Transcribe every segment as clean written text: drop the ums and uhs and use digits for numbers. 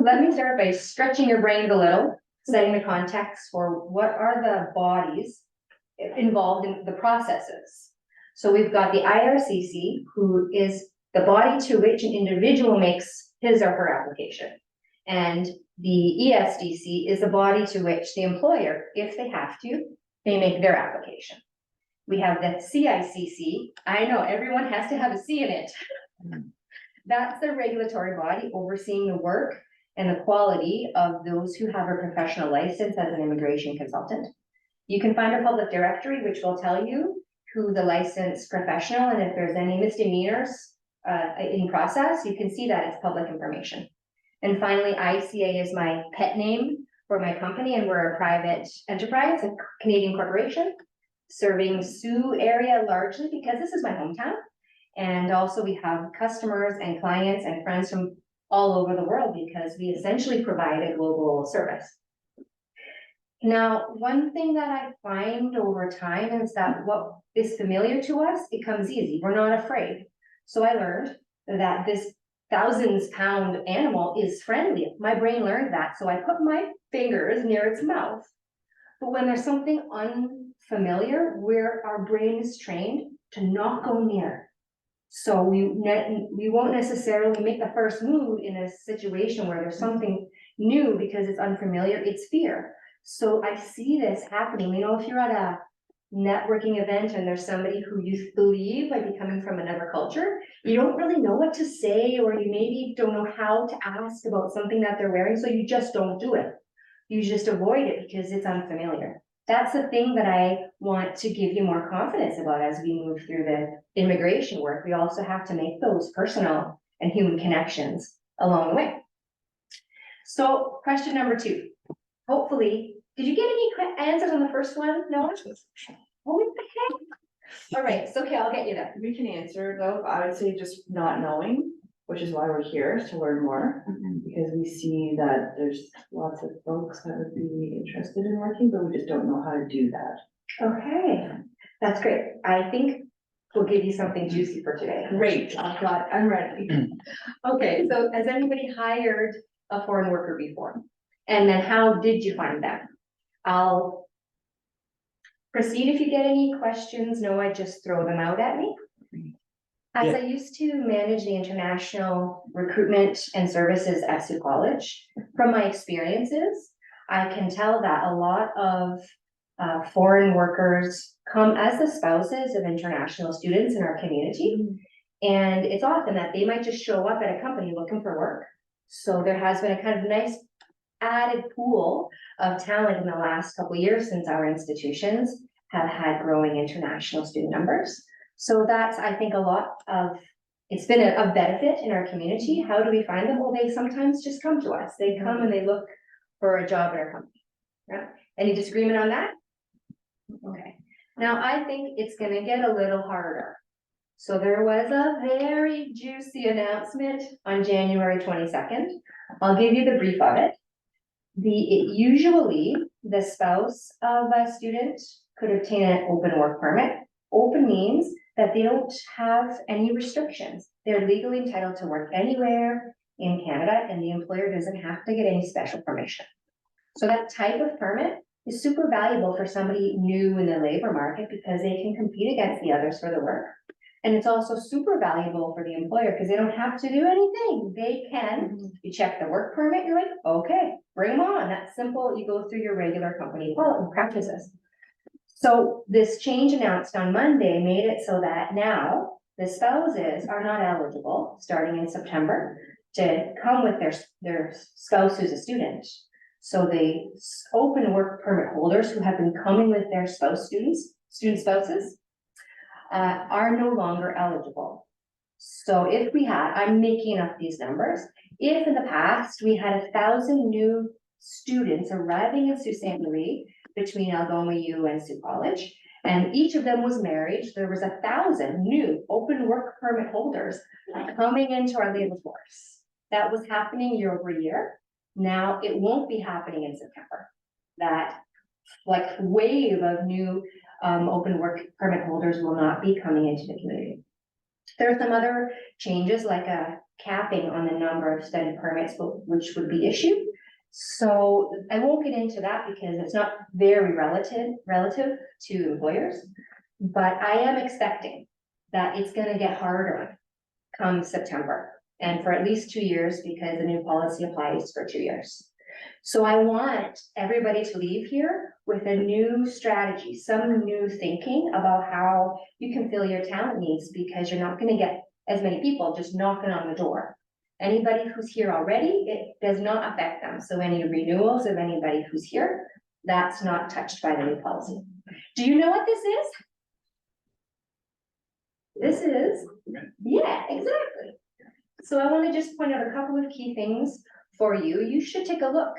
Let me start by stretching your brain a little, setting the context for what are the bodies involved in the processes. So we've got the IRCC, who is the body to which an individual makes his or her application. And the ESDC is the body to which the employer, if they have to, they make their application. We have the CICC. I know everyone has to have a C in it. That's the regulatory body overseeing the work and the quality of those who have a professional license as an immigration consultant. You can find a public directory, which will tell you who the licensed professional, and if there's any misdemeanors in process, you can see that it's public information. And finally, ICA is my pet name for my company, and we're a private enterprise, a Canadian corporation, serving Sioux area largely because this is my hometown. And also we have customers and clients and friends from all over the world because we essentially provide a global service. Now, one thing that I find over time is that what is familiar to us becomes easy. We're not afraid. So I learned that this thousands-pound animal is friendly. My brain learned that, so I put my fingers near its mouth. But when there's something unfamiliar, where our brain is trained to not go near. So we won't necessarily make the first move in a situation where there's something new because it's unfamiliar, it's fear. So I see this happening. You know, if you're at a networking event and there's somebody who you believe might be coming from another culture, you don't really know what to say, or you maybe don't know how to ask about something that they're wearing, so you just don't do it. You just avoid it because it's unfamiliar. That's the thing that I want to give you more confidence about as we move through the immigration work. We also have to make those personal and human connections along the way. So question number 2. Hopefully, did you get any answers on the first one? No? What the heck? All right, so okay, I'll get you that. We can answer though. I would say just not knowing, which is why we're here, to learn more, because we see that there's lots of folks that would be interested in working, but we just don't know how to do that. Okay, that's great. I think we'll give you something juicy for today. Great, I'm ready. Okay, so has anybody hired a foreign worker before? And then how did you find them? I'll proceed if you get any questions. No, I just throw them out at me. As I used to manage the international recruitment and services at Sault College, from my experiences, I can tell that a lot of foreign workers come as the spouses of international students in our community. And it's often that they might just show up at a company looking for work. So there has been a kind of nice added pool of talent in the last couple of years since our institutions have had growing international student numbers. So that's, I think, a lot of, it's been a benefit in our community. How do we find them? Well, they sometimes just come to us. They come and they look for a job at our company. Yeah. Any disagreement on that? Okay. Now I think it's going to get a little harder. So there was a very juicy announcement on January 22nd. I'll give you the brief of it. Usually the spouse of a student could obtain an open work permit. Open means that they don't have any restrictions. They're legally entitled to work anywhere in Canada, and the employer doesn't have to get any special permission. So that type of permit is super valuable for somebody new in the labor market because they can compete against the others for the work. And it's also super valuable for the employer because they don't have to do anything. They can, you check the work permit, you're like, okay, bring them on. That's simple. You go through your regular company practices. So this change announced on Monday made it so that now the spouses are not eligible starting in September to come with their spouse who's a student. So the open work permit holders who have been coming with their student spouses, are no longer eligible. So if we had, I'm making up these numbers, if in the past we had 1,000 new students arriving in Sault Ste Marie between Algoma U and Sault College, and each of them was married, there was 1,000 new open work permit holders coming into our labor force. That was happening year over year. Now it won't be happening in September. That like wave of new open work permit holders will not be coming into the community. There are some other changes like a capping on the number of study permits which would be issued. So I won't get into that because it's not very relative to employers. But I am expecting that it's gonna get harder come September, and for at least 2 years, because the new policy applies for 2 years. So I want everybody to leave here with a new strategy, some new thinking about how you can fill your talent needs, because you're not gonna get as many people just knocking on the door. Anybody who's here already, it does not affect them. So any renewals of anybody who's here, that's not touched by the new policy. Do you know what this is? This is, yeah, exactly. So I want to just point out a couple of key things for you. You should take a look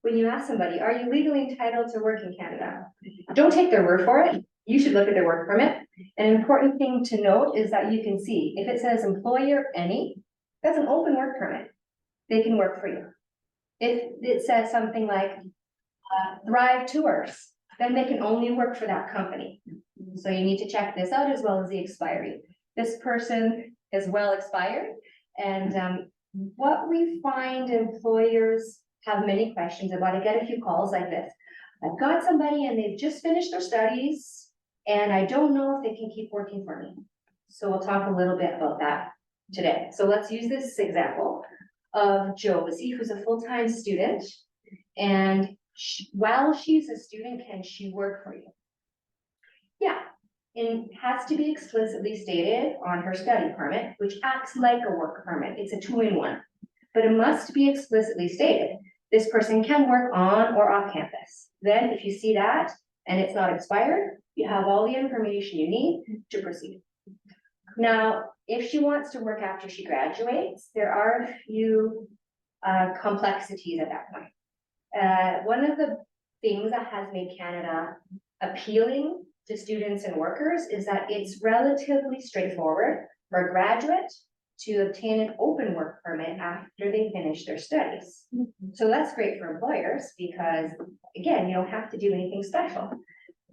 when you ask somebody, are you legally entitled to work in Canada? Don't take their word for it. You should look at their work permit. An important thing to note is that you can see if it says employer any, that's an open work permit. They can work for you. If it says something like Thrive Tours, then they can only work for that company. So you need to check this out as well as the expiry. This person is well expired, and what we find employers have many questions about. I get a few calls like this. I've got somebody and they've just finished their studies and I don't know if they can keep working for me. So we'll talk a little bit about that today. So let's use this example of Josie, who's a full-time student, and while she's a student, can she work for you? Yeah, it has to be explicitly stated on her study permit, which acts like a work permit. It's a 2-in-1, but it must be explicitly stated. This person can work on or off campus. Then if you see that and it's not expired, you have all the information you need to proceed. Now, if she wants to work after she graduates, there are a few complexities at that point. One of the things that has made Canada appealing to students and workers is that it's relatively straightforward for a graduate to obtain an open work permit after they finish their studies. So that's great for employers because, again, you don't have to do anything special.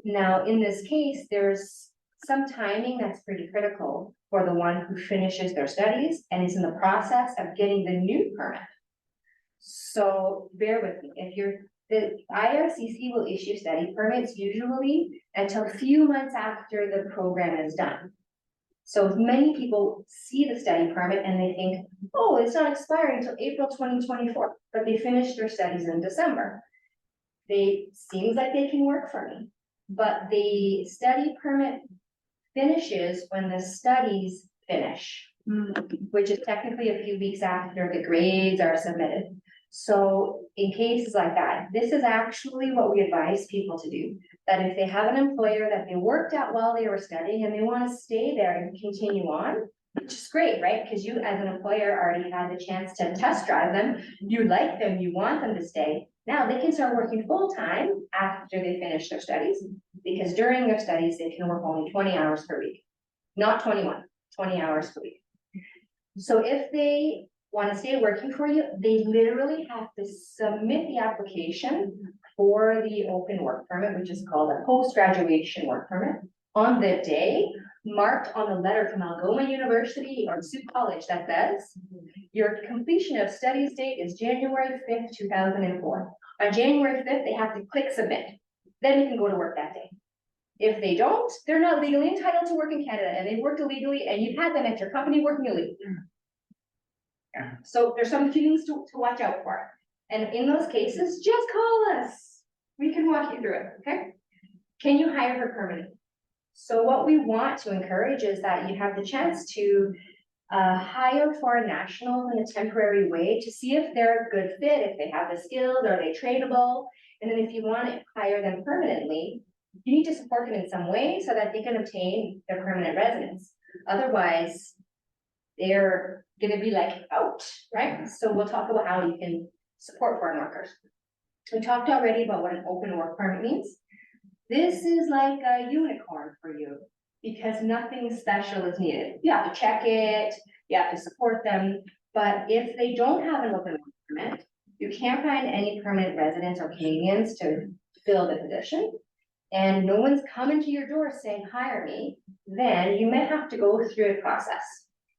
Now, in this case, there's some timing that's pretty critical for the one who finishes their studies and is in the process of getting the new permit. So bear with me. The IRCC will issue study permits usually until a few months after the program is done. So many people see the study permit and they think, oh, it's not expiring until April 2024, but they finished their studies in December. Seems like they can work for me, but the study permit finishes when the studies finish, which is technically a few weeks after the grades are submitted. So in cases like that, this is actually what we advise people to do, that if they have an employer that they worked at while they were studying and they want to stay there and continue on, which is great, right? Because you as an employer already had the chance to test drive them, you like them, you want them to stay. Now they can start working full-time after they finish their studies, because during their studies, they can work only 20 hours per week, not 21, 20 hours per week. So if they want to stay working for you, they literally have to submit the application for the open work permit, which is called a post-graduation work permit, on the day marked on the letter from Algoma University or Sault College that says your completion of studies date is January 5th, 2004. On January 5th, they have to click submit. Then you can go to work that day. If they don't, they're not legally entitled to work in Canada and they worked illegally and you've had them at your company working illegally. So there's some things to watch out for. And in those cases, just call us. We can walk you through it, okay? Can you hire her permanently? So what we want to encourage is that you have the chance to hire foreign nationals in a temporary way to see if they're a good fit, if they have the skills, are they trainable? And then if you want to hire them permanently, you need to support them in some way so that they can obtain their permanent residence. Otherwise, they're going to be like out, right? So we'll talk about how you can support foreign workers. We talked already about what an open work permit means. This is like a unicorn for you because nothing special is needed. You have to check it, you have to support them, but if they don't have an open work permit, you can't find any permanent residents or Canadians to fill the position, and no one's coming to your door saying, hire me, then you may have to go through a process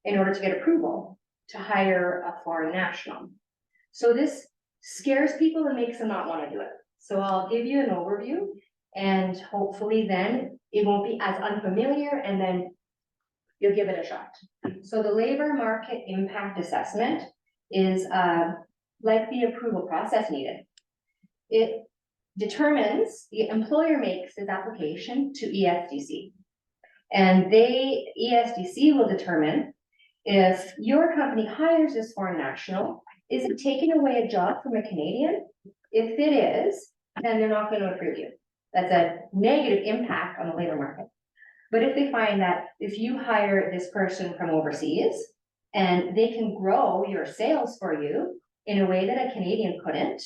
in order to get approval to hire a foreign national. So this scares people and makes them not want to do it. So I'll give you an overview, and hopefully then it won't be as unfamiliar, and then you'll give it a shot. So the labor market impact assessment is like the approval process needed. It determines, the employer makes his application to ESDC. And ESDC will determine if your company hires this foreign national, is it taking away a job from a Canadian? If it is, then they're not going to approve you. That's a negative impact on the labor market. But if they find that if you hire this person from overseas and they can grow your sales for you in a way that a Canadian couldn't,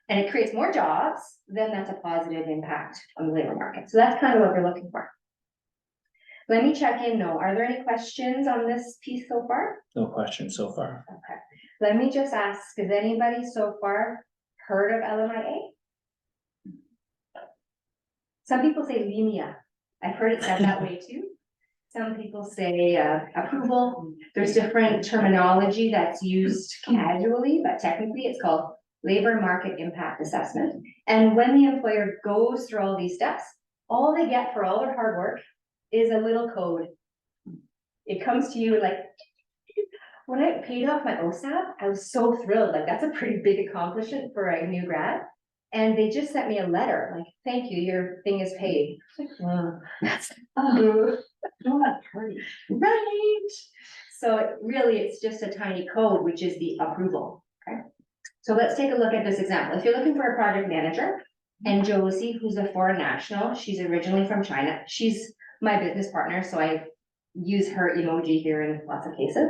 and it creates more jobs, then that's a positive impact on the labor market. So that's kind of what we're looking for. Let me check in. No, are there any questions on this piece so far? No questions so far. Okay. Let me just ask, has anybody so far heard of LMIA? Some people say LMIA. I've heard it said that way too. Some people say approval. There's different terminology that's used casually, but technically it's called labor market impact assessment. And when the employer goes through all these steps, all they get for all their hard work is a little code. It comes to you like, when I paid off my OSAP, I was so thrilled. Like, that's a pretty big accomplishment for a new grad. And they just sent me a letter, like, thank you, your thing is paid. That's not pretty. Right. So it's just a tiny code, which is the approval. Okay. So let's take a look at this example. If you're looking for a project manager, and Josie, who's a foreign national, she's originally from China. She's my business partner, so I use her emoji here in lots of cases.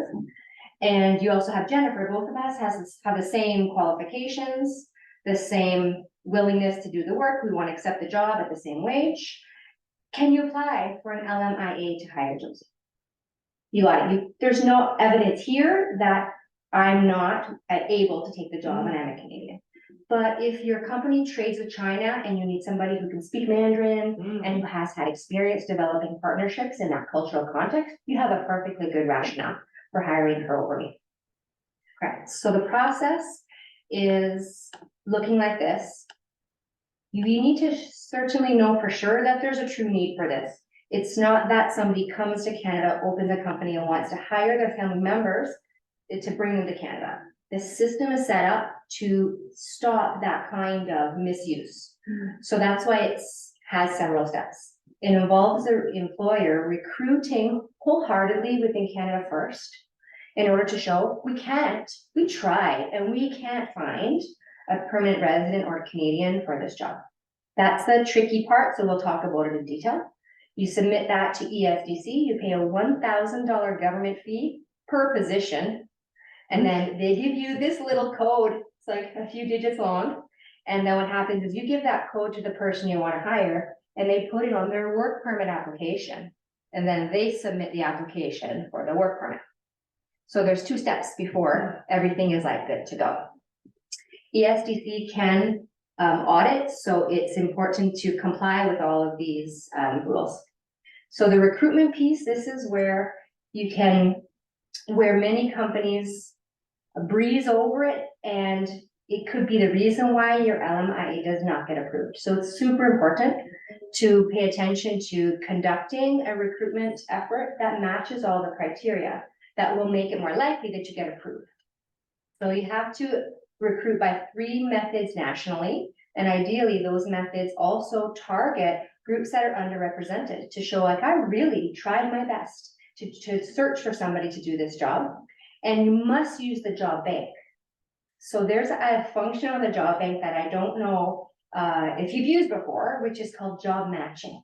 And you also have Jennifer. Both of us have the same qualifications, the same willingness to do the work. We want to accept the job at the same wage. Can you apply for an LMIA to hire Josie? You got it. There's no evidence here that I'm not able to take the job and I'm a Canadian. But if your company trades with China and you need somebody who can speak Mandarin and who has had experience developing partnerships in that cultural context, you have a perfectly good rationale for hiring her over me. Correct. So the process is looking like this. You need to certainly know for sure that there's a true need for this. It's not that somebody comes to Canada, opens a company and wants to hire their family members to bring them to Canada. The system is set up to stop that kind of misuse. So that's why it has several steps. It involves the employer recruiting wholeheartedly within Canada first in order to show we tried and we can't find a permanent resident or Canadian for this job. That's the tricky part, so we'll talk about it in detail. You submit that to ESDC, you pay a $1,000 government fee per position. And then they give you this little code, it's like a few digits long. And then what happens is you give that code to the person you want to hire and they put it on their work permit application. And then they submit the application for the work permit. So there's 2 steps before everything is like good to go. ESDC can audit, so it's important to comply with all of these rules. So the recruitment piece, this is where where many companies breeze over it, and it could be the reason why your LMIA does not get approved. So it's super important to pay attention to conducting a recruitment effort that matches all the criteria that will make it more likely that you get approved. So you have to recruit by 3 methods nationally, and ideally those methods also target groups that are underrepresented to show like I really tried my best to search for somebody to do this job. And you must use the job bank. So there's a function on the job bank that I don't know if you've used before, which is called job matching.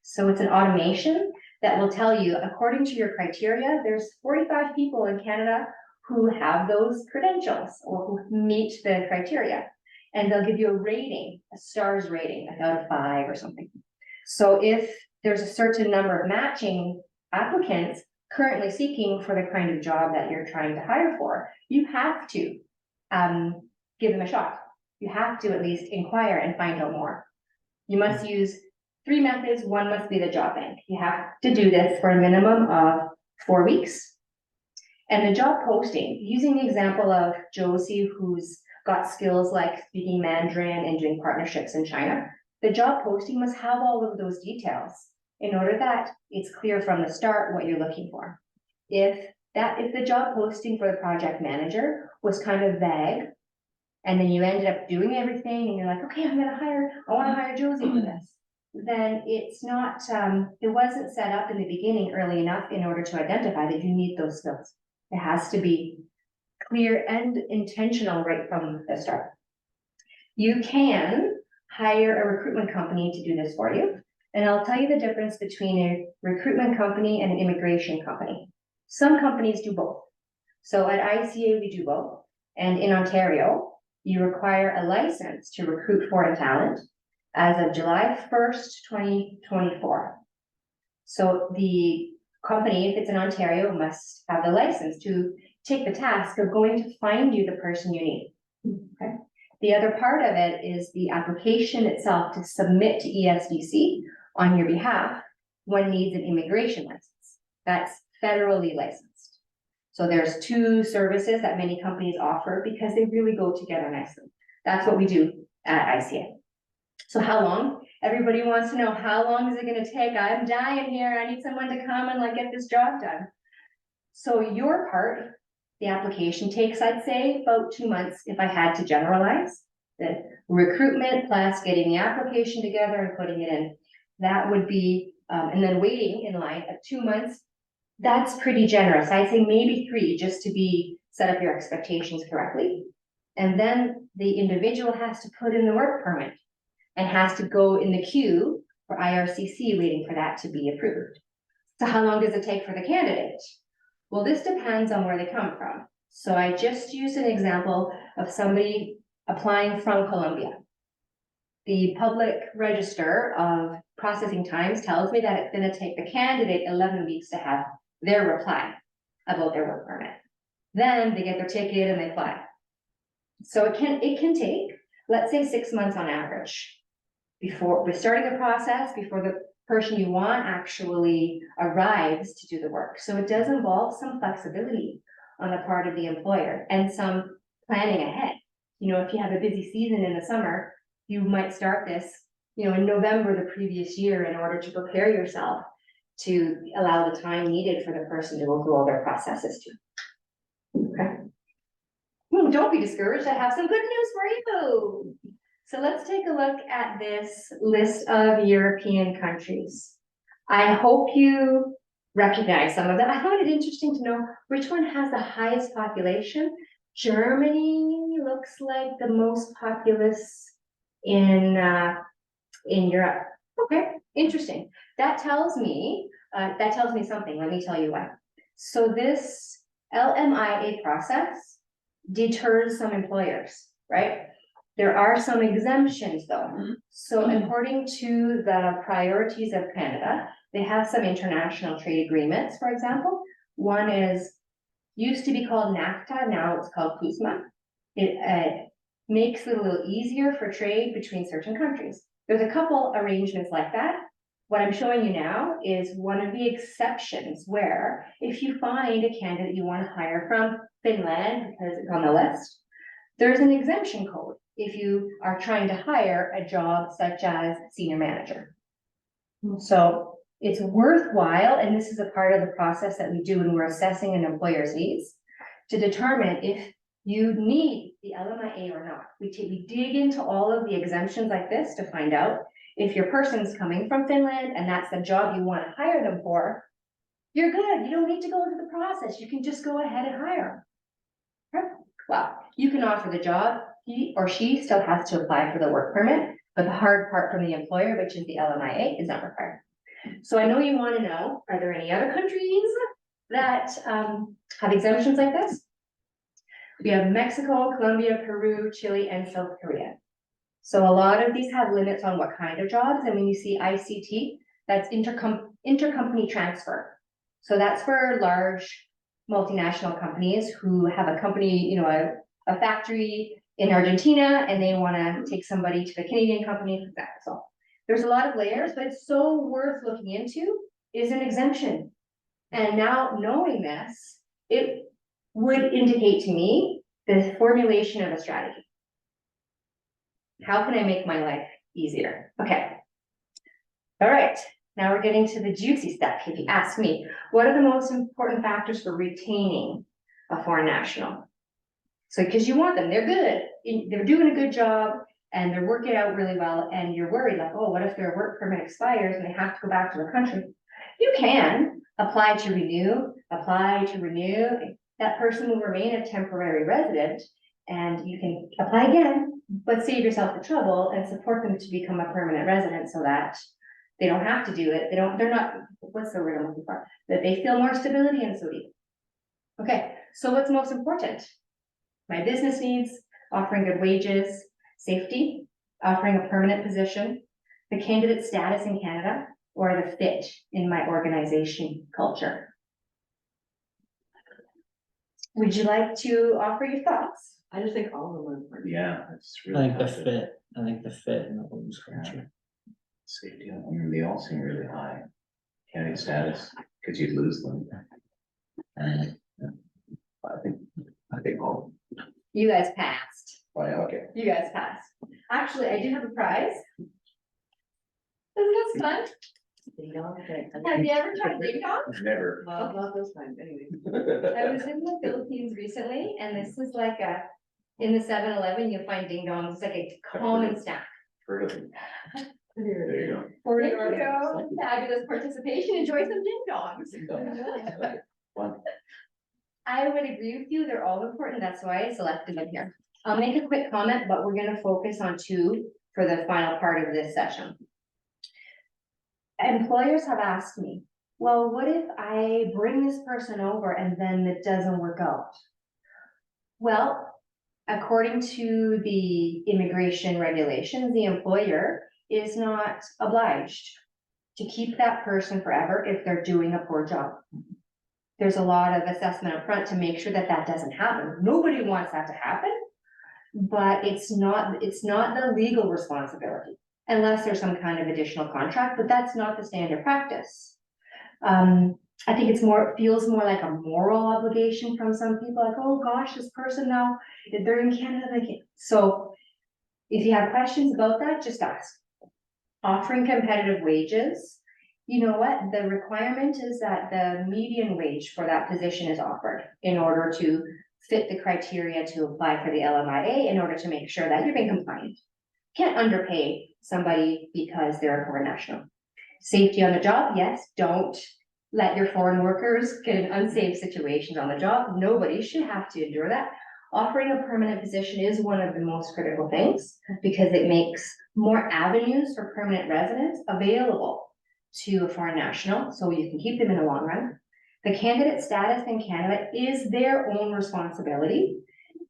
So it's an automation that will tell you, according to your criteria, there's 45 people in Canada who have those credentials or who meet the criteria. And they'll give you a rating, a stars rating, like out of 5 or something. So if there's a certain number of matching applicants currently seeking for the kind of job that you're trying to hire for, you have to give them a shot. You have to at least inquire and find out more. You must use 3 methods. 1 must be the job bank. You have to do this for a minimum of 4 weeks. And the job posting, using the example of Josie, who's got skills like speaking Mandarin and doing partnerships in China, the job posting must have all of those details in order that it's clear from the start what you're looking for. If the job posting for the project manager was kind of vague, and then you ended up doing everything and you're like, okay, I want to hire Josie for this, then it's not, it wasn't set up in the beginning early enough in order to identify that you need those skills. It has to be clear and intentional right from the start. You can hire a recruitment company to do this for you. And I'll tell you the difference between a recruitment company and an immigration company. Some companies do both. So at ICA, we do both. And in Ontario, you require a license to recruit foreign talent as of July 1st, 2024. So the company, if it's in Ontario, must have the license to take the task of going to find you the person you need. Okay. The other part of it is the application itself to submit to ESDC on your behalf. One needs an immigration license. That's federally licensed. So there's two services that many companies offer because they really go together nicely. That's what we do at ICA. So how long? Everybody wants to know, how long is it going to take? I'm dying here. I need someone to come and like get this job done. So your part, the application takes, I'd say, about 2 months if I had to generalize. The recruitment plus getting the application together and putting it in. That would be, and then waiting in line at 2 months. That's pretty generous. I'd say maybe 3 just to set up your expectations correctly. And then the individual has to put in the work permit and has to go in the queue for IRCC waiting for that to be approved. So how long does it take for the candidate? Well, this depends on where they come from. So I just used an example of somebody applying from Colombia. The public register of processing times tells me that it's going to take the candidate 11 weeks to have their reply about their work permit. Then they get their ticket and they fly. So it can take, let's say, 6 months on average before we're starting the process, before the person you want actually arrives to do the work. So it does involve some flexibility on the part of the employer and some planning ahead. You know, if you have a busy season in the summer, you might start this, in November the previous year in order to prepare yourself to allow the time needed for the person to go through all their processes too. Okay. Don't be discouraged. I have some good news for you. So let's take a look at this list of European countries. I hope you recognize some of them. I found it interesting to know which one has the highest population. Germany looks like the most populous in Europe. Okay, interesting. That tells me something. Let me tell you why. So this LMIA process deters some employers, right? There are some exemptions though. So according to the priorities of Canada, they have some international trade agreements, for example. One used to be called NAFTA, now it's called CUSMA. It makes it a little easier for trade between certain countries. There's a couple arrangements like that. What I'm showing you now is one of the exceptions where if you find a candidate you want to hire from Finland, because it's on the list, there's an exemption code if you are trying to hire a job such as senior manager. So it's worthwhile, and this is a part of the process that we do when we're assessing an employer's needs, to determine if you need the LMIA or not. We dig into all of the exemptions like this to find out if your person's coming from Finland and that's the job you want to hire them for, you're good. You don't need to go through the process. You can just go ahead and hire. Well, you can offer the job. He or she still has to apply for the work permit, but the hard part from the employer, which is the LMIA, is not required. So I know you want to know, are there any other countries that have exemptions like this? We have Mexico, Colombia, Peru, Chile, and South Korea. So a lot of these have limits on what kind of jobs. And when you see ICT, that's intercompany transfer. So that's for large multinational companies who have a company, a factory in Argentina, and they want to take somebody to the Canadian company, for that. So there's a lot of layers, but it's so worth looking into is an exemption. And now knowing this, it would indicate to me the formulation of a strategy. How can I make my life easier? Okay. All right, now we're getting to the juicy stuff. If you ask me, what are the most important factors for retaining a foreign national? So, because you want them, they're good, they're doing a good job, and they're working out really well, and you're worried like, oh, what if their work permit expires and they have to go back to the country? You can apply to renew. That person will remain a temporary resident, and you can apply again, but save yourself the trouble and support them to become a permanent resident so that they don't have to do it. They're not, what's the word I'm looking for? That they feel more stability and so do you. Okay, so what's most important? My business needs, offering good wages, safety, offering a permanent position, the candidate status in Canada, or the fit in my organization culture. Would you like to offer your thoughts? I just think all of them are important. Yeah, it's I really. think the hard to- fit, I think the fit in the homes culture. Safety, I mean, they all seem really high. County status, because you'd lose them. And I think all, You guys passed. okay. You guys passed. Actually, I do have a prize. Isn't this fun? Ding dong, okay. Have you ever tried ding dong? Never. Well, not this time, anyway. I was in the Philippines recently, and this is like in the 7-Eleven, you'll find ding dongs, it's like a common snack. Heard of it. There you go. For your fabulous participation, enjoy some ding dongs. Fun. I would agree with you, they're all important, that's why I selected them here. I'll make a quick comment, but we're gonna focus on two for the final part of this session. Employers have asked me, well, what if I bring this person over and then it doesn't work out? Well, according to the immigration regulations, the employer is not obliged to keep that person forever if they're doing a poor job. There's a lot of assessment up front to make sure that that doesn't happen. Nobody wants that to happen, but it's not the legal responsibility unless there's some kind of additional contract, but that's not the standard practice. I think feels more like a moral obligation from some people, like, oh gosh, this person now, they're in Canada, so if you have questions about that, just ask. Offering competitive wages, you know what, the requirement is that the median wage for that position is offered in order to fit the criteria to apply for the LMIA, in order to make sure that you're being compliant. Can't underpay somebody because they're a foreign national. Safety on the job, yes, don't let your foreign workers get in unsafe situations on the job. Nobody should have to endure that. Offering a permanent position is one of the most critical things because it makes more avenues for permanent residents available to a foreign national, so you can keep them in the long run. The candidate status in Canada is their own responsibility,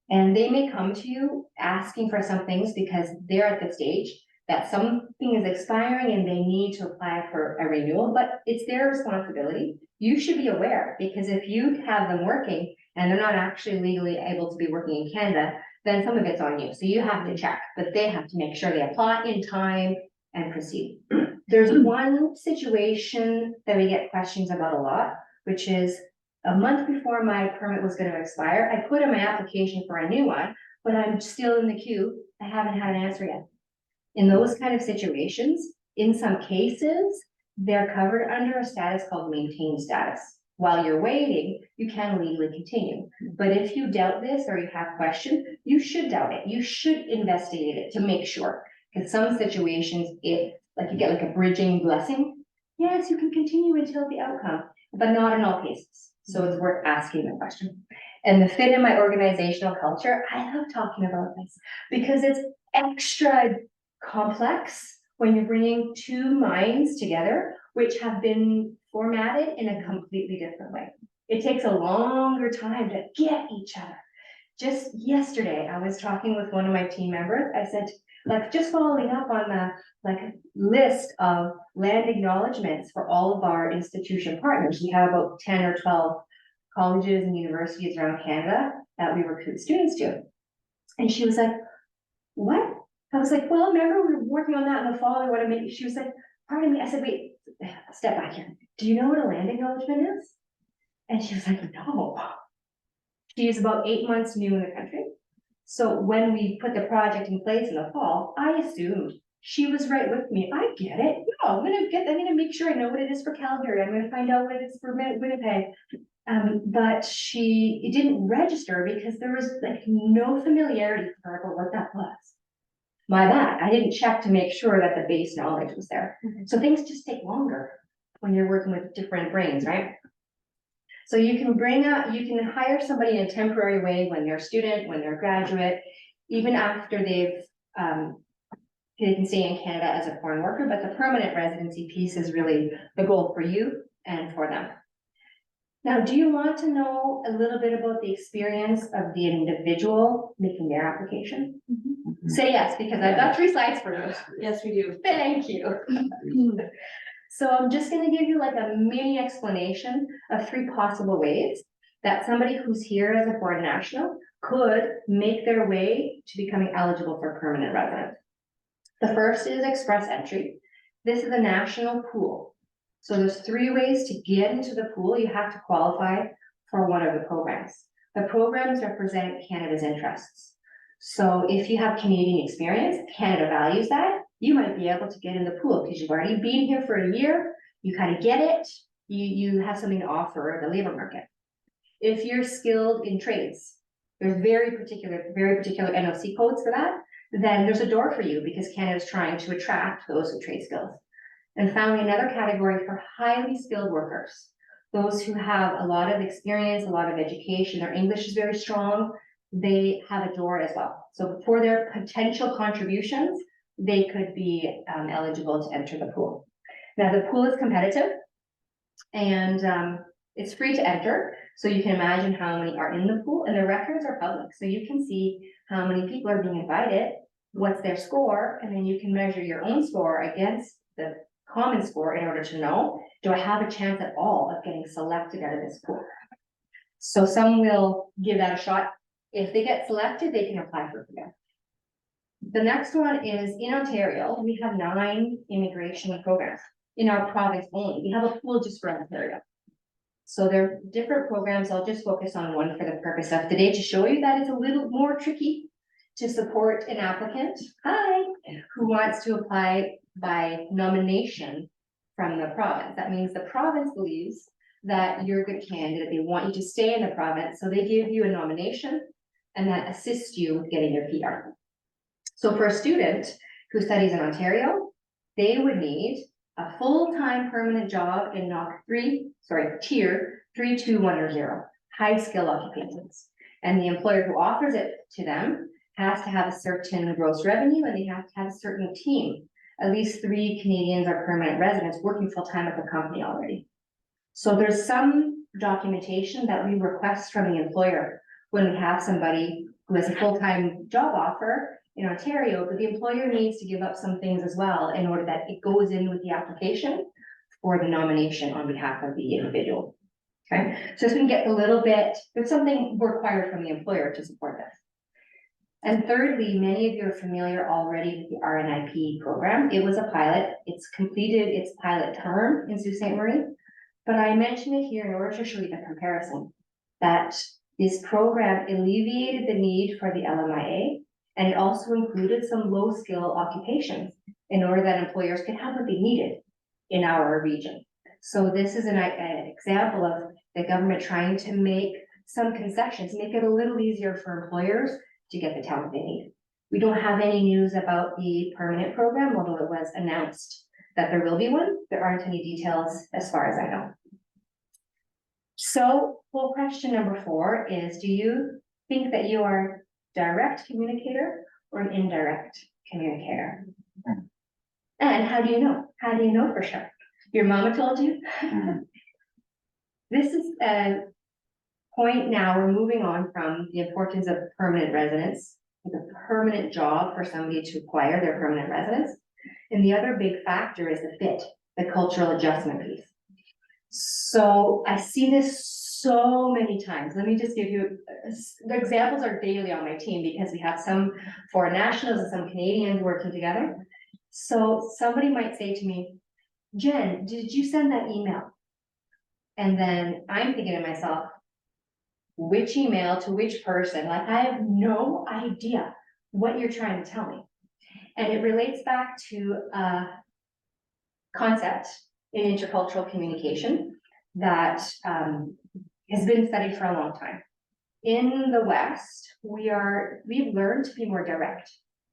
and they may come to you asking for some things because they're at the stage that something is expiring and they need to apply for a renewal, but it's their responsibility. You should be aware, because if you have them working and they're not actually legally able to be working in Canada, then some of it's on you. So you have to check, but they have to make sure they apply in time and proceed. There's one situation that we get questions about a lot, which is a month before my permit was going to expire, I put in my application for a new one, but I'm still in the queue. I haven't had an answer yet. In those kind of situations, in some cases, they're covered under a status called maintained status. While you're waiting, you can legally continue. But if you doubt this or you have questions, you should doubt it. You should investigate it to make sure. Because some situations, if like you get like a bridging blessing, yes, you can continue until the outcome, but not in all cases. So it's worth asking the question. And the fit in my organizational culture, I love talking about this because it's extra complex when you're bringing two minds together, which have been formatted in a completely different way. It takes a longer time to get each other. Just yesterday, I was talking with one of my team members. I said, like, just following up on the list of land acknowledgements for all of our institution partners. We have about 10 or 12 colleges and universities around Canada that we recruit students to. And she was like, what? I was like, well, remember we were working on that in the fall. I want to make, she was like, pardon me. I said, wait, step back here. Do you know what a land acknowledgement is? And she was like, no. She is about 8 months new in the country. So when we put the project in place in the fall, I assumed she was right with me. I get it. No, I'm gonna make sure I know what it is for Calgary. I'm gonna find out what it is for Winnipeg. But it didn't register because there was like no familiarity for her about what that was. My bad. I didn't check to make sure that the base knowledge was there. So things just take longer when you're working with different brains, right? So you can hire somebody in a temporary way when they're a student, when they're a graduate, even after they can stay in Canada as a foreign worker, but the permanent residency piece is really the goal for you and for them. Now, do you want to know a little bit about the experience of the individual making their application? Say yes, because I've got 3 slides for you. Yes, we do. Thank you. So I'm just gonna give you like a mini explanation of 3 possible ways that somebody who's here as a foreign national could make their way to becoming eligible for permanent residence. The first is express entry. This is a national pool. So there's 3 ways to get into the pool. You have to qualify for one of the programs. The programs represent Canada's interests. So if you have Canadian experience, Canada values that, you might be able to get in the pool because you've already been here for a year, you kind of get it, you have something to offer the labor market. If you're skilled in trades, there's very particular NOC codes for that, then there's a door for you because Canada is trying to attract those with trade skills. And finally, another category for highly skilled workers, those who have a lot of experience, a lot of education, their English is very strong, they have a door as well. So for their potential contributions, they could be eligible to enter the pool. Now the pool is competitive and it's free to enter. So you can imagine how many are in the pool and their records are public. So you can see how many people are being invited, what's their score, and then you can measure your own score against the common score in order to know, do I have a chance at all of getting selected out of this pool? So some will give that a shot. If they get selected, they can apply for it again. The next one is in Ontario, we have 9 immigration programs in our province only. We have a pool just for Ontario. So there are different programs. I'll just focus on one for the purpose of today to show you that it's a little more tricky to support an applicant, who wants to apply by nomination from the province. That means the province believes that you're a good candidate. They want you to stay in the province. So they give you a nomination and that assists you with getting your PR. So for a student who studies in Ontario, they would need a full-time permanent job in tier 32100, high skill occupations. And the employer who offers it to them has to have a certain gross revenue and they have to have a certain team. At least 3 Canadians are permanent residents working full-time at the company already. So there's some documentation that we request from the employer when we have somebody who has a full-time job offer in Ontario, but the employer needs to give up some things as well in order that it goes in with the application for the nomination on behalf of the individual. Okay, so we can get a little bit, there's something required from the employer to support this. And thirdly, many of you are familiar already with the RNIP program. It was a pilot. It's completed its pilot term in Sault Ste. Marie, but I mention it here in order to show you the comparison that this program alleviated the need for the LMIA, and it also included some low skill occupations in order that employers could have what they needed in our region. So this is an example of the government trying to make some concessions, make it a little easier for employers to get the talent they need. We don't have any news about the permanent program, although it was announced that there will be one. There aren't any details as far as I know. So poll question number 4 is, do you think that you are a direct communicator or an indirect communicator? And how do you know? How do you know for sure? Your mama told you? This is a point now, we're moving on from the importance of permanent residence, the permanent job for somebody to acquire their permanent residence. And the other big factor is the fit, the cultural adjustment piece. So I see this so many times. Let me just give you, the examples are daily on my team because we have some foreign nationals and some Canadians working together. So somebody might say to me, Jen, did you send that email? And then I'm thinking to myself, which email to which person, like I have no idea what you're trying to tell me. And it relates back to a concept in intercultural communication that has been studied for a long time. In the West, we've learned to be more direct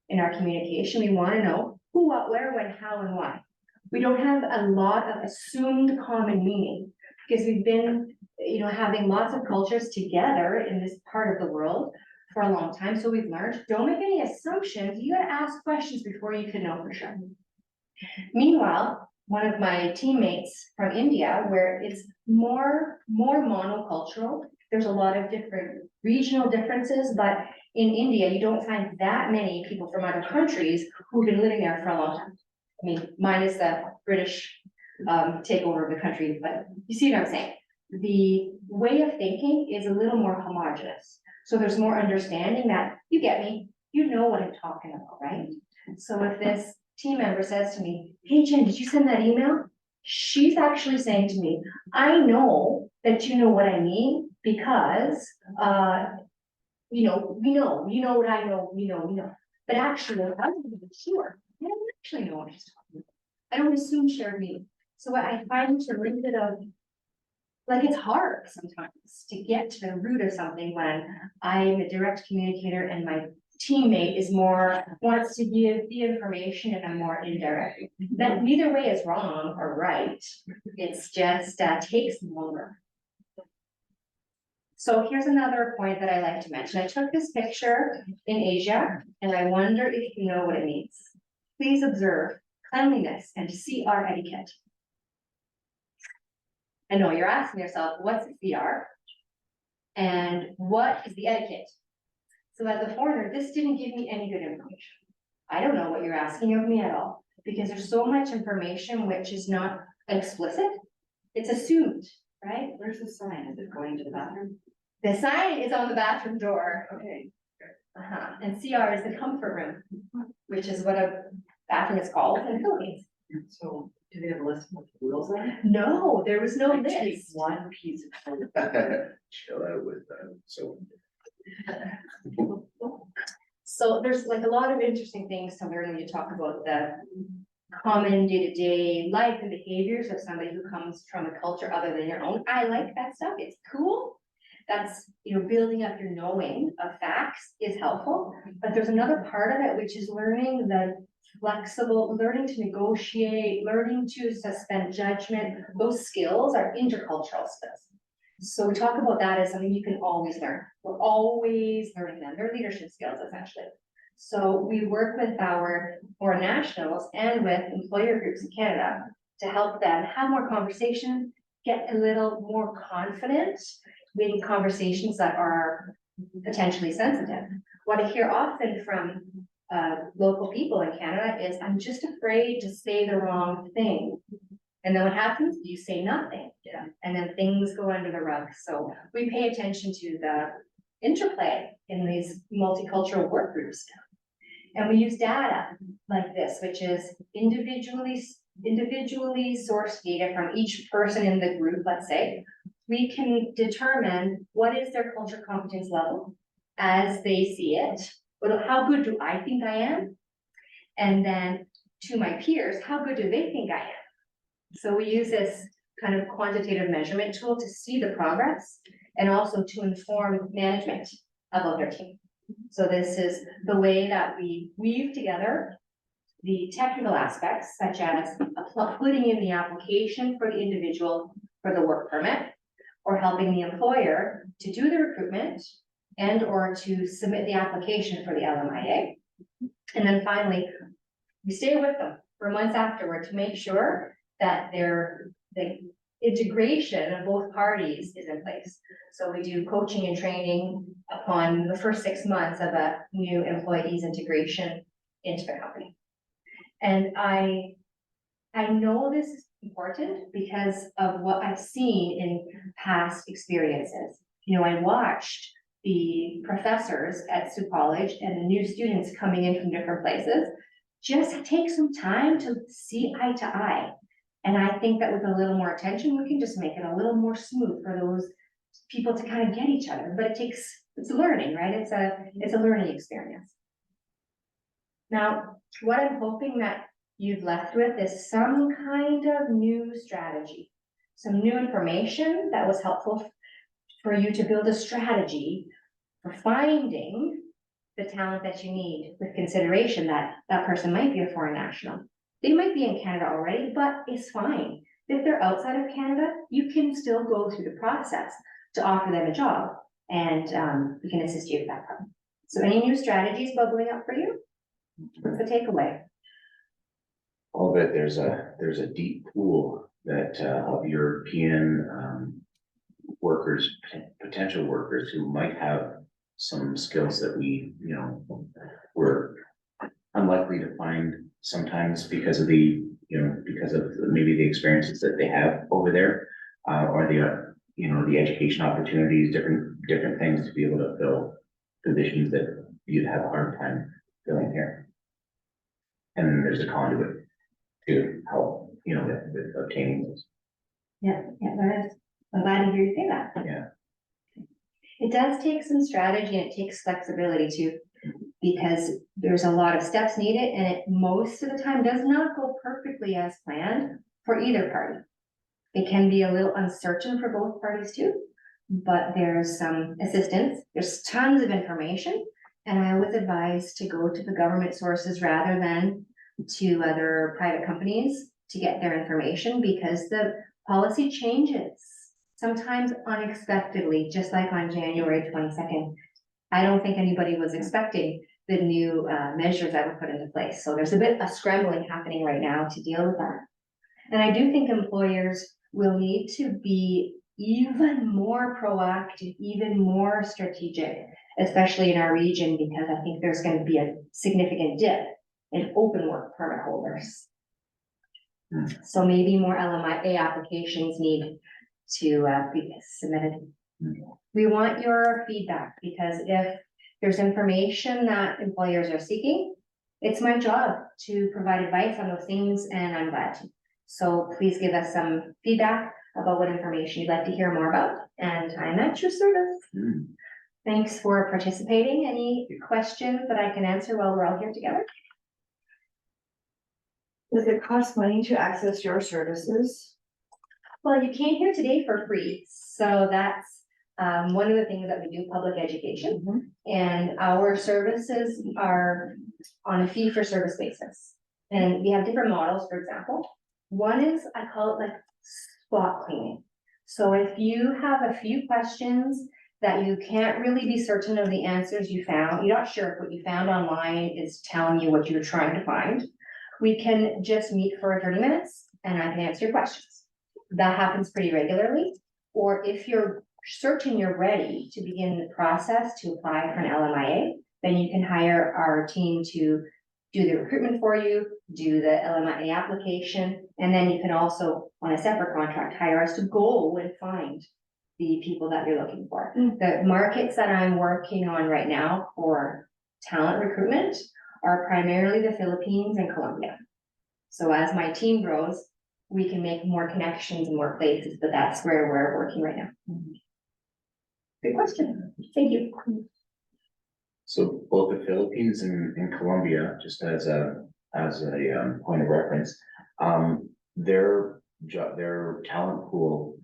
in our communication. We want to know who, what, where, when, how, and why. We don't have a lot of assumed common meaning because we've been, having lots of cultures together in this part of the world for a long time. So we've learned, don't make any assumptions. You gotta ask questions before you can know for sure. Meanwhile, one of my teammates from India, where it's more monocultural, there's a lot of different regional differences, but in India, you don't find that many people from other countries who've been living there for a long time. I mean, minus the British takeover of the country, but you see what I'm saying? The way of thinking is a little more homogenous. So there's more understanding that you get me, you know what I'm talking about, right? So if this team member says to me, hey Jen, did you send that email? She's actually saying to me, I know that you know what I mean because, we know what I know, we know. But actually, I'm not even sure. I don't actually know what she's talking about. I don't assume shared meaning. So what I find is a little bit of, like, it's hard sometimes to get to the root of something when I'm a direct communicator and my teammate wants to give the information and I'm more indirect. That neither way is wrong or right. It's just takes longer. So here's another point that I like to mention. I took this picture in Asia and I wonder if you know what it means. Please observe cleanliness and CR etiquette. I know you're asking yourself, what's CR? And what is the etiquette? So as a foreigner, this didn't give me any good information. I don't know what you're asking of me at all, because there's so much information which is not explicit. It's assumed, right? Where's the sign? Is it going to the bathroom? The sign is on the bathroom door. Okay. And CR is the comfort room, which is what a bathroom is called in the Philippines. So do they have a list of what the rules are? No, there was no I take list. one piece of. Chill out with that, so. So there's like a lot of interesting things to learn when you talk about the common day-to-day life and behaviors of somebody who comes from a culture other than your own. I like that stuff. It's cool. That's, building up your knowing of facts is helpful, but there's another part of it, which is learning learning to negotiate, learning to suspend judgment. Those skills are intercultural skills. So we talk about that as something you can always learn. We're always learning them. They're leadership skills, essentially. So we work with our foreign nationals and with employer groups in Canada to help them have more conversation, get a little more confident in conversations that are potentially sensitive. What I hear often from local people in Canada is, I'm just afraid to say the wrong thing. And then what happens? You say nothing. Yeah. And then things go under the rug. So we pay attention to the interplay in these multicultural work groups. And we use data like this, which is individually sourced data from each person in the group, let's say. We can determine what is their culture competence level as they see it. But how good do I think I am? And then to my peers, how good do they think I am? So we use this kind of quantitative measurement tool to see the progress and also to inform management about their team. So this is the way that we weave together the technical aspects, such as putting in the application for the individual for the work permit, or helping the employer to do the recruitment and or to submit the application for the LMIA. And then finally, we stay with them for months afterward to make sure that the integration of both parties is in place. So we do coaching and training upon the first 6 months of a new employee's integration into the company. And I know this is important because of what I've seen in past experiences. I watched the professors at Sault College and the new students coming in from different places just take some time to see eye to eye. And I think that with a little more attention, we can just make it a little more smooth for those people to kind of get each other, but it's learning, right? It's a learning experience. Now, what I'm hoping that you've left with is some kind of new strategy, some new information that was helpful for you to build a strategy for finding the talent that you need, with consideration that that person might be a foreign national. They might be in Canada already, but it's fine. If they're outside of Canada, you can still go through the process to offer them a job, and we can assist you with that part. So any new strategies bubbling up for you? What's the takeaway? All of it, there's a deep pool that of European workers, potential workers who might have some skills that we, we're unlikely to find sometimes because of because of maybe the experiences that they have over there, or the education opportunities, different things to be able to fill positions that you'd have a hard time filling here. And there's a conduit to help, with obtaining those. Yeah, there is. I'm glad to hear you say that. Yeah. It does take some strategy, and it takes flexibility too, because there's a lot of steps needed, and it most of the time does not go perfectly as planned for either party. It can be a little uncertain for both parties too, but there's some assistance. There's tons of information, and I always advise to go to the government sources rather than to other private companies to get their information, because the policy changes sometimes unexpectedly, just like on January 22nd. I don't think anybody was expecting the new measures that were put into place. So there's a bit of scrambling happening right now to deal with that. And I do think employers will need to be even more proactive, even more strategic, especially in our region, because I think there's going to be a significant dip in open work permit holders. So maybe more LMIA applications need to be submitted. We want your feedback, because if there's information that employers are seeking, it's my job to provide advice on those things, and I'm glad to. So please give us some feedback about what information you'd like to hear more about, and I'm at your service. Thanks for participating. Any questions that I can answer while we're all here together? Does it cost money to access your services? Well, you came here today for free, so that's one of the things that we do, public education. And our services are on a fee for service basis. And we have different models, for example. One is, I call it like spot cleaning. So if you have a few questions that you can't really be certain of the answers you found, you're not sure if what you found online is telling you what you're trying to find, we can just meet for 30 minutes and I can answer your questions. That happens pretty regularly. Or if you're certain you're ready to begin the process to apply for an LMIA, then you can hire our team to do the recruitment for you, do the LMIA application, and then you can also, on a separate contract, hire us to go and find the people that you're looking for. The markets that I'm working on right now for talent recruitment are primarily the Philippines and Colombia. So as my team grows, we can make more connections in more places, but that's where we're working right now. Good question. Thank you. So both the Philippines and Colombia, just as a point of reference, their talent pool,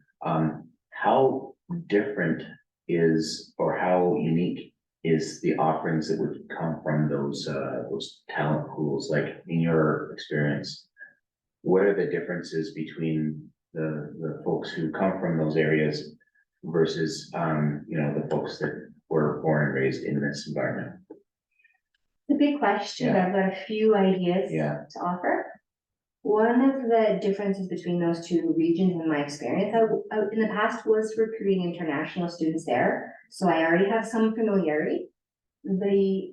how different is, or how unique is the offerings that would come from those talent pools? Like, in your experience, what are the differences between the folks who come from those areas versus the folks that were born and raised in this environment? It's a big question. Yeah. I've got a few ideas to offer. One of the differences between those two regions, in my experience, I in the past was recruiting international students there, so I already have some familiarity. The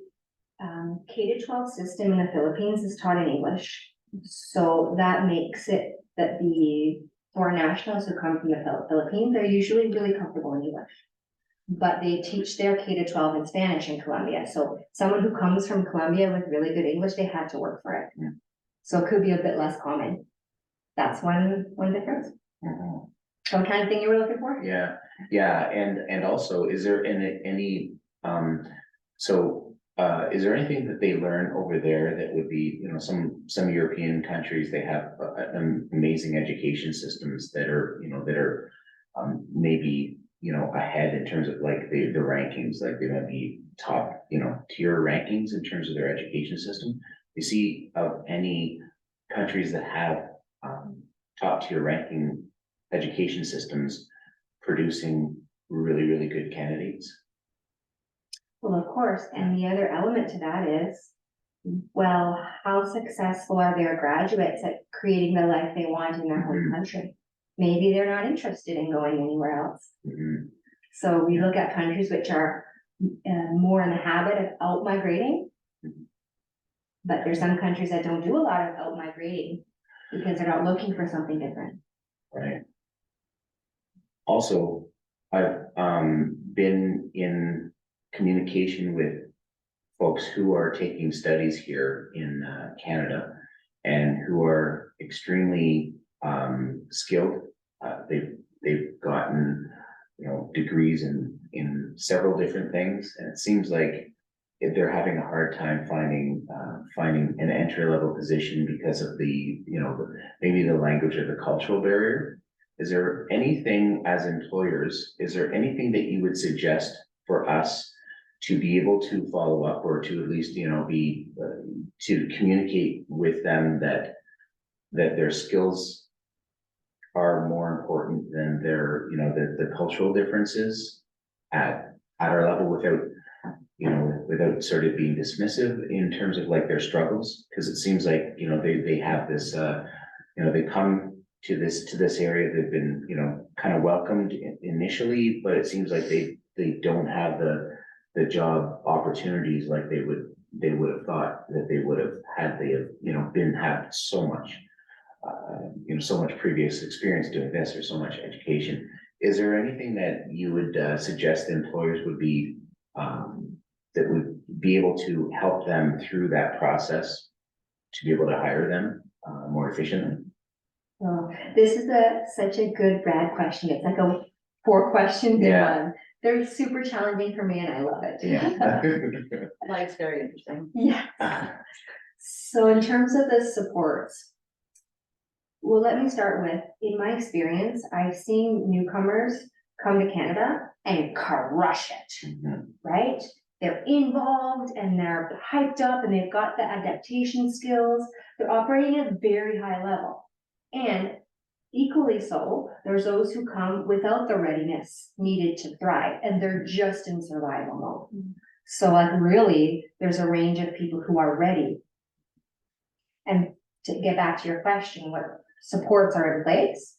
K-12 system in the Philippines is taught in English, so that makes it that the foreign nationals who come from the Philippines are usually really comfortable in English. But they teach their K-12 in Spanish in Colombia. So someone who comes from Colombia with really good English, they had to work for it. So it could be a bit less common. That's one difference. What kind of thing you were looking for? Yeah, yeah, and also, is there any, is there anything that they learn over there that would be, you know, some European countries, they have amazing education systems that are, you know, that are maybe, you know, ahead in terms of like the rankings, like they might be top, you know, tier rankings in terms of their education system. You see of any countries that have top tier ranking education systems producing really, really good candidates? Well, of course, and the other element to that is, well, how successful are their graduates at creating the life they want in their home country? Maybe they're not interested in going anywhere else. Mhm. So we look at countries which are more in the habit of out-migrating. But there's some countries that don't do a lot of out-migrating because they're not looking for something different. Right. Also, I've been in communication with folks who are taking studies here in Canada and who are extremely skilled. They've gotten, you know, degrees in several different things, and it seems like they're having a hard time finding an entry-level position because of the, you know, maybe the language or the cultural barrier. Is there anything as employers, is there anything that you would suggest for us to be able to follow up, or to at least, you know, be to communicate with them that their skills are more important than their, you know, the cultural differences at our level, without, you know, without sort of being dismissive in terms of like their struggles? Because it seems like, you know, they have this, you know, they come to this area, they've been, you know, kind of welcomed initially, but it seems like they don't have the job opportunities like they would have thought that they would have had they have, you know, had so much, you know, so much previous experience doing this, or so much education. Is there anything that you would suggest employers would be that would be able to help them through that process to be able to hire them more efficiently? So this is such a good Brad question. It's like 4 questions in one. They're super challenging for me and I love it. Yeah. Life's very interesting. Yeah. So in terms of the supports, well, let me start with, in my experience, I've seen newcomers come to Canada and crush it, right? They're involved and they're hyped up and they've got the adaptation skills. They're operating at a very high level. And equally so, there's those who come without the readiness needed to thrive, and they're just in survival mode. So like really, there's a range of people who are ready. And to get back to your question, what supports are in place?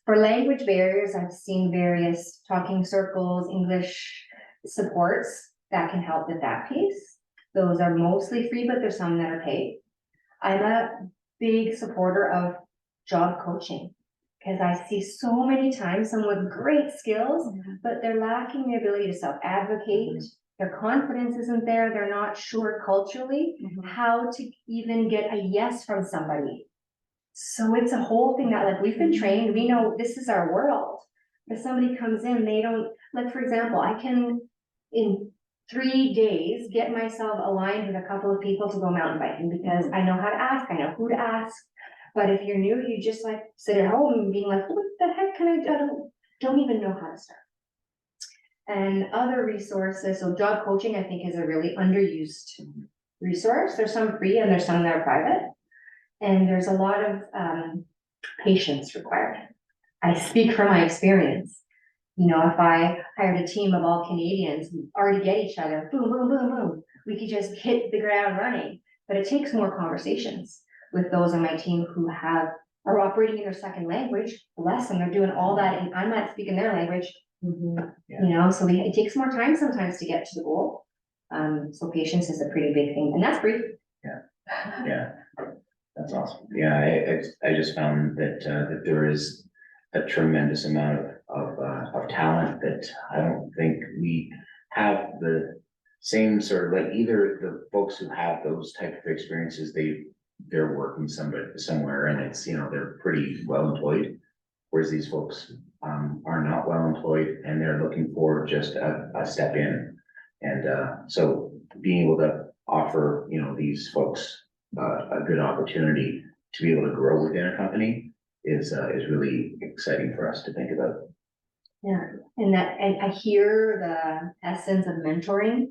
For language barriers, I've seen various talking circles, English supports that can help with that piece. Those are mostly free, but there's some that are paid. I'm a big supporter of job coaching, because I see so many times someone with great skills, but they're lacking the ability to self-advocate. Their confidence isn't there. They're not sure culturally how to even get a yes from somebody. So it's a whole thing that, like, we've been trained, we know this is our world. If somebody comes in, they don't, like, for example, I can, in 3 days, get myself aligned with a couple of people to go mountain biking, because I know how to ask, I know who to ask. But if you're new, you just like sit at home and being like, what the heck can I do? I don't even know how to start. And other resources, so job coaching, I think, is a really underused resource. There's some free and there's some that are private. And there's a lot of patience required. I speak from my experience. You know, if I hired a team of all Canadians who already get each other, boom, boom, boom, boom, we could just hit the ground running. But it takes more conversations with those on my team who are operating in their second language. Bless them, they're doing all that, and I'm not speaking their language. You know, so it takes more time sometimes to get to the goal. So patience is a pretty big thing, and that's free. Yeah, that's awesome. Yeah, I just found that that there is a tremendous amount of talent that I don't think we have the same sort of, like, either the folks who have those type of experiences, they're working somewhere and it's, you know, they're pretty well employed, whereas these folks are not well employed and they're looking for just a step in. And so being able to offer, you know, these folks a good opportunity to be able to grow within a company is really exciting for us to think about. Yeah, and that, I hear the essence of mentoring.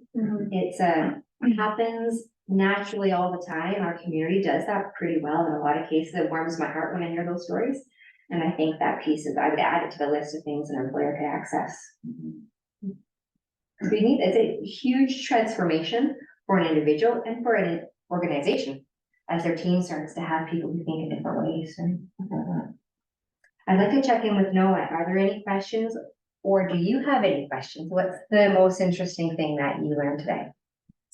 It's it happens naturally all the time. Our community does that pretty well in a lot of cases. It warms my heart when I hear those stories. And I think that piece is, I would add it to the list of things an employer can access. So it's a huge transformation for an individual and for an organization as their team starts to have people who think in different ways. And I'd like to check in with Noah. Are there any questions, or do you have any questions? What's the most interesting thing that you learned today?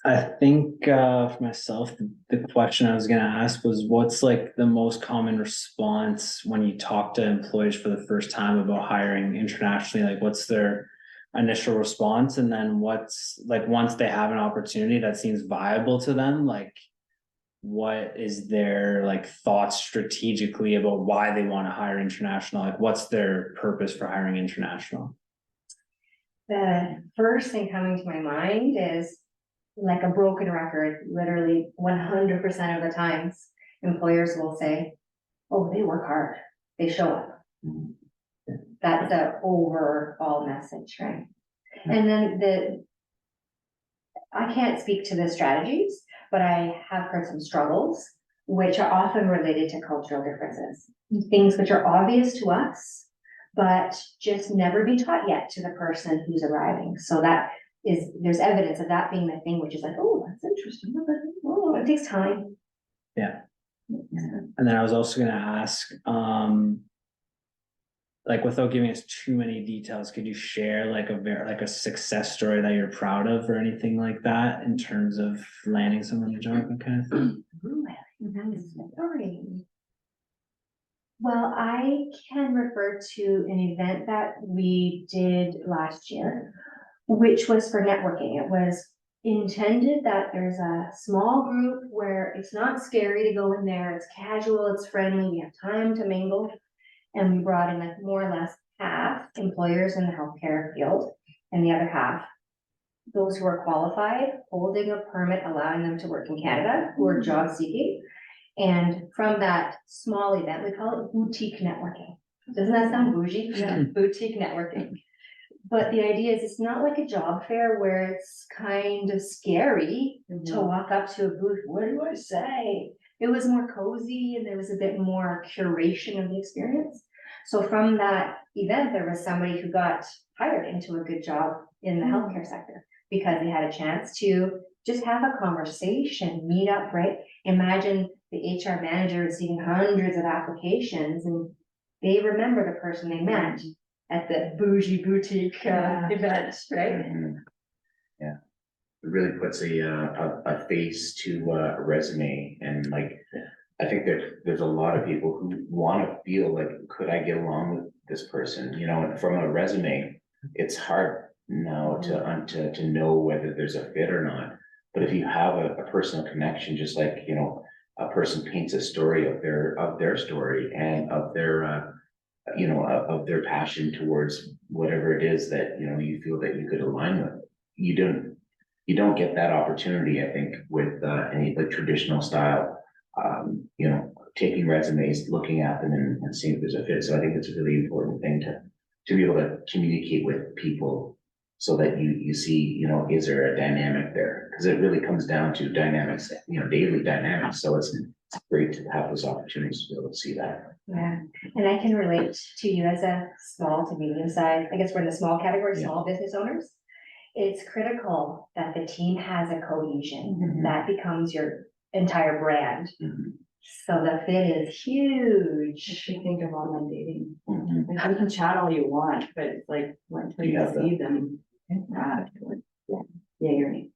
I think for myself, the question I was gonna ask was, what's like the most common response when you talk to employees for the first time about hiring internationally? Like, what's their initial response? And then what's like, once they have an opportunity that seems viable to them, like, what is their like thoughts strategically about why they want to hire international? Like, what's their purpose for hiring international? The first thing coming to my mind is like a broken record. Literally 100% of the times employers will say, oh, they work hard, they show up. That's the overall message, right? And then I can't speak to the strategies, but I have heard some struggles, which are often related to cultural differences. Things which are obvious to us, but just never be taught yet to the person who's arriving. So there's evidence of that being the thing, which is like, oh, that's interesting. Oh, it takes time. Yeah. And then I was also gonna ask, like, without giving us too many details, could you share like a success story that you're proud of or anything like that in terms of landing someone a job and kind of thing? Well, I can refer to an event that we did last year, which was for networking. It was intended that there's a small group where it's not scary to go in there. It's casual, it's friendly, we have time to mingle. And we brought in like more or less half employers in the healthcare field, and the other half those who are qualified, holding a permit, allowing them to work in Canada, who are job seeking. And from that small event, we call it boutique networking. Doesn't that sound bougie? Yeah. Boutique networking. But the idea is it's not like a job fair where it's kind of scary to walk up to a booth. What do I say? It was more cozy and there was a bit more curation of the experience. So from that event, there was somebody who got hired into a good job in the healthcare sector because they had a chance to just have a conversation, meet up, right? Imagine the HR manager receiving hundreds of applications and they remember the person they met at the bougie boutique event, right? Yeah, it really puts a face to a resume, and like, I think that there's a lot of people who want to feel like, could I get along with this person? You know, and from a resume, it's hard now to know whether there's a fit or not. But if you have a personal connection, just like, you know, a person paints a story of their story and of their you know, of their passion towards whatever it is that, you know, you feel that you could align with. You don't get that opportunity, I think, with any like traditional style, you know, taking resumes, looking at them and seeing if there's a fit. So I think it's a really important thing to be able to communicate with people so that you see, you know, is there a dynamic there? Because it really comes down to dynamics, you know, daily dynamics. So it's great to have those opportunities to be able to see that. Yeah, and I can relate to you as a small to medium size, I guess we're in the small category, small business owners. It's critical that the team has a cohesion. That becomes your entire brand. So the fit is huge. If you think of online dating, like, you can chat all you want, but it's like until you see them, you're me.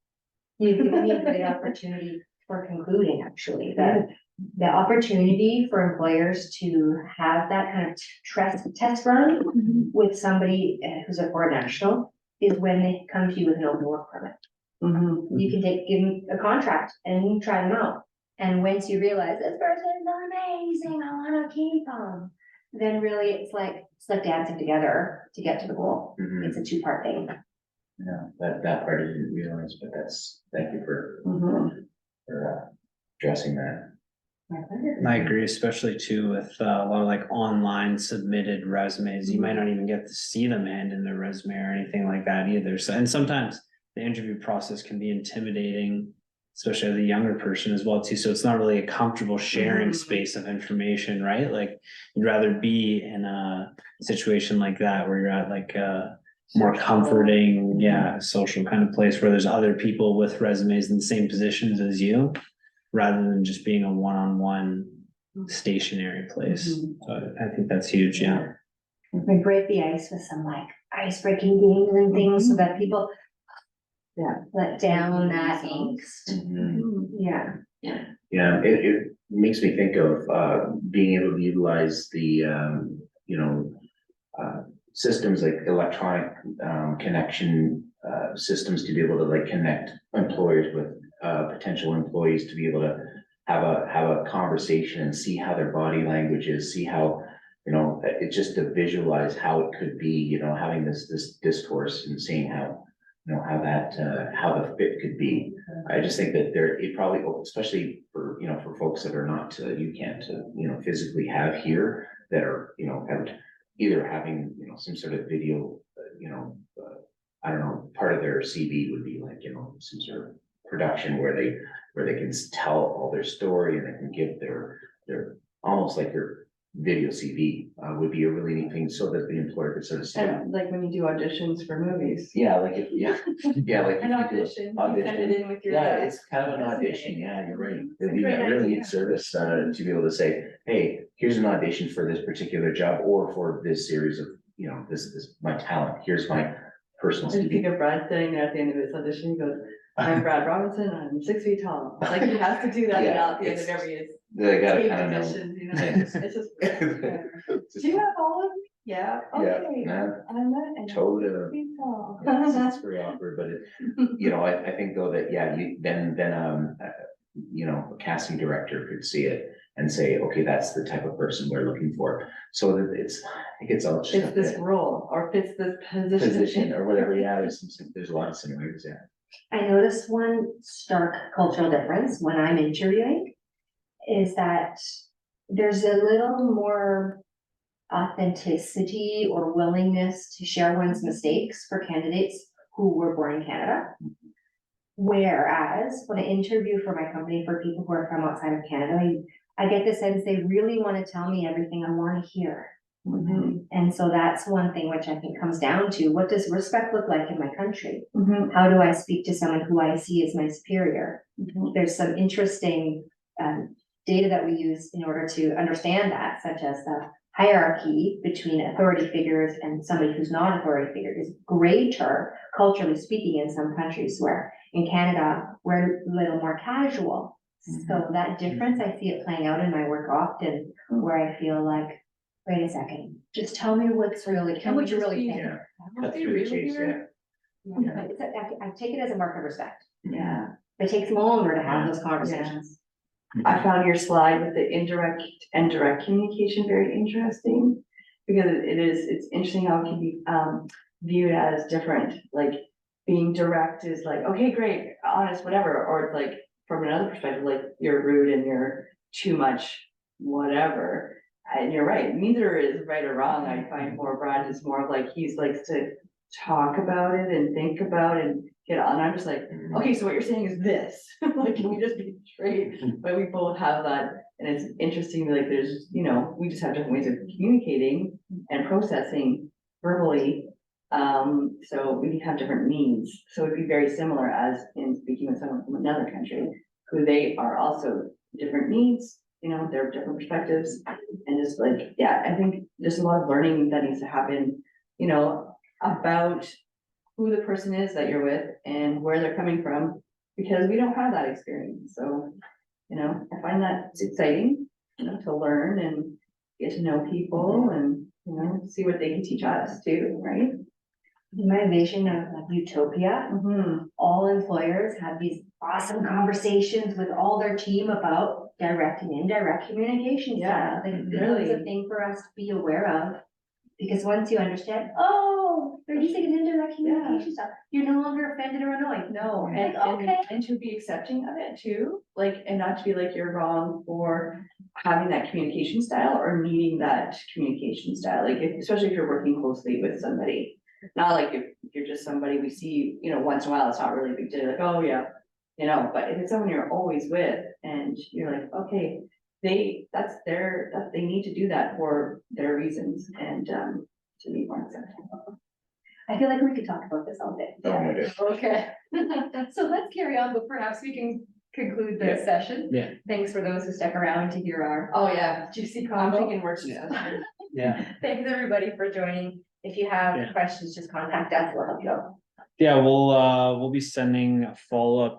You've given me a great opportunity for concluding, actually, that the opportunity for employers to have that kind of test run with somebody who's a foreign national is when they come to you with an open work permit. You can give them a contract and try them out. And once you realize this person is amazing, I want to keep them, then really it's like dancing together to get to the goal. Mhm. It's a two-part thing. Yeah, that part I didn't realize, but thank you for addressing that. I agree, especially too with a lot of like online submitted resumes. You might not even get to see them hand in their resume or anything like that either. So, and sometimes the interview process can be intimidating, especially as a younger person as well too. So it's not really a comfortable sharing space of information, right? Like you'd rather be in a situation like that where you're at like a more comforting, social kind of place where there's other people with resumes in the same positions as you, rather than just being a one-on-one stationary place. So I think that's huge, yeah. We break the ice with some like ice-breaking games and things so that people let down that angst. Yeah. Yeah, it makes me think of being able to utilize the systems like electronic connection systems to be able to like connect employers with potential employees, to be able to have a conversation and see how their body language is, see how, it's just to visualize how it could be, having this discourse and seeing how, how the fit could be. I just think that it probably, especially for, for folks that are not, you can't, physically have here, that are, out either having, some sort of video, I don't know, part of their CV would be like, some sort of production where they can tell all their story and they can give their almost like their video CV would be a really neat thing, so that the employer could sort of say. And like when you do auditions for movies. Yeah, like like An audition, you send it in with your. Yeah, it's kind of an audition. Yeah, you're right. It'd be a really neat service to be able to say, hey, here's an audition for this particular job or for this series of, this my talent. Here's my personal I just think CV. of Brad sitting there at the end of his audition, he goes, I'm Brad Robinson, I'm 6 feet tall. Like he has to do that at the end of every. They gotta kind of know. Auditions, it's just. Do you have all of them? Yeah, okay. I'm not. Totally. 6 feet tall. It's very awkward, but I think though that, a casting director could see it and say, okay, that's the type of person we're looking for. So that I think it's all just. Fits this role or fits this Position or whatever, there's a lot of similarities, I noticed one stark cultural difference when I'm interviewing is that there's a little more authenticity or willingness to share one's mistakes for candidates who were born in Canada. Whereas when I interview for my company for people who are from outside of Canada, I get the sense they really want to tell me everything I want to hear. And so that's one thing which I think comes down to, what does respect look like in my country? How do I speak to someone who I see as my superior? There's some interesting data that we use in order to understand that, such as the hierarchy between authority figures and somebody who's not authority figure is greater, culturally speaking, in some countries, where in Canada, we're a little more casual. So that difference, I see it playing out in my work often, where I feel like, wait a second, just tell me what's really, what you really think. Cut through the chase, I take it as a mark of respect. Yeah. It takes longer to have those conversations. I found your slide with the indirect and direct communication very interesting, because it's interesting how it can be viewed as different. Like being direct is like, okay, great, honest, whatever, or it's like from another perspective, like you're rude and you're too much, whatever. And you're right, neither is right or wrong. I find more Brad is more of like, he's likes to talk about it and think about it and get on. I'm just like, okay, so what you're saying is this, like, can we just be straight? But we both have that, and it's interesting, like, there's, we just have different ways of communicating and processing verbally. So we have different needs. So it'd be very similar as in speaking with someone from another country, who they are also different needs, their different perspectives, and just like, I think there's a lot of learning that needs to happen, about who the person is that you're with and where they're coming from, because we don't have that experience. So, I find that it's exciting, to learn and get to know people and, see what they can teach us too, right? In my vision of like utopia, all employers have these awesome conversations with all their team about direct and indirect communication Yeah, style. Like, really. it's a thing for us to be aware of. Because once you understand, oh, they're using an indirect communication style, you're no longer offended or annoyed. No, Like, and, okay. and to be accepting of it too, like, and not to be like you're wrong for having that communication style or needing that communication style, like, especially if you're working closely with somebody. Not like if you're just somebody we see, once in a while, it's not really a big deal, like, oh, yeah, but if it's someone you're always with and you're like, okay, they need to do that for their reasons and, to be more acceptable. I feel like we could talk about this all day. Oh, no, dude. Okay. So let's carry on, but perhaps we can conclude the Yeah. session. Yeah. Thanks for those who stuck around to hear our Oh, yeah, juicy I'm combo. thinking works. Yeah. Thanks, everybody, for joining. If you have Yeah. questions, just contact us, we'll help you out. Yeah, we'll be sending a follow-up